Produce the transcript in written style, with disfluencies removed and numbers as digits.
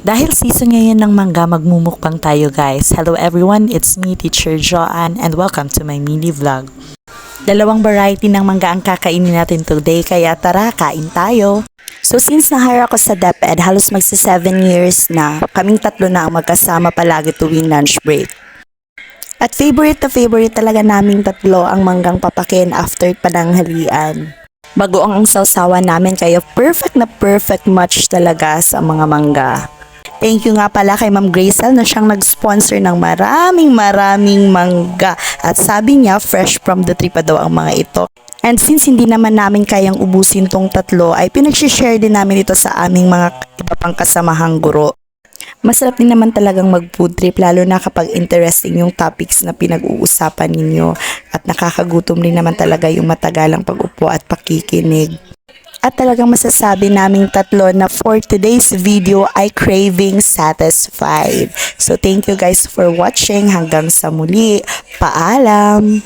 Dahil season ngayon ng mangga, magmumukbang tayo guys. Hello everyone, it's me, Teacher Joanne, and welcome to my mini vlog. Dalawang variety ng mangga ang kakainin natin today, kaya tara, kain tayo. So since na-hire ako sa DepEd, halos magsa 7 years na, kaming tatlo na ang magkasama palagi tuwing lunch break. At favorite talaga naming tatlo ang manggang papakin after pananghalian. Bagoong ang sausawan namin kaya perfect match talaga sa mga mangga. Thank you nga pala kay Ma'am Gracel na siyang nag-sponsor ng maraming mangga. At sabi niya, fresh from the tree pa daw ang mga ito. And since hindi naman namin kayang ubusin tong tatlo, ay pinag-share din namin ito sa aming mga iba pang kasamahang guro. Masarap din naman talagang mag-food trip, lalo na kapag interesting yung topics na pinag-uusapan ninyo. At nakakagutom din naman talaga yung matagalang pag-upo at pakikinig. At talagang masasabi naming tatlo na for today's video ay craving satisfied. So thank you guys for watching. Hanggang sa muli. Paalam!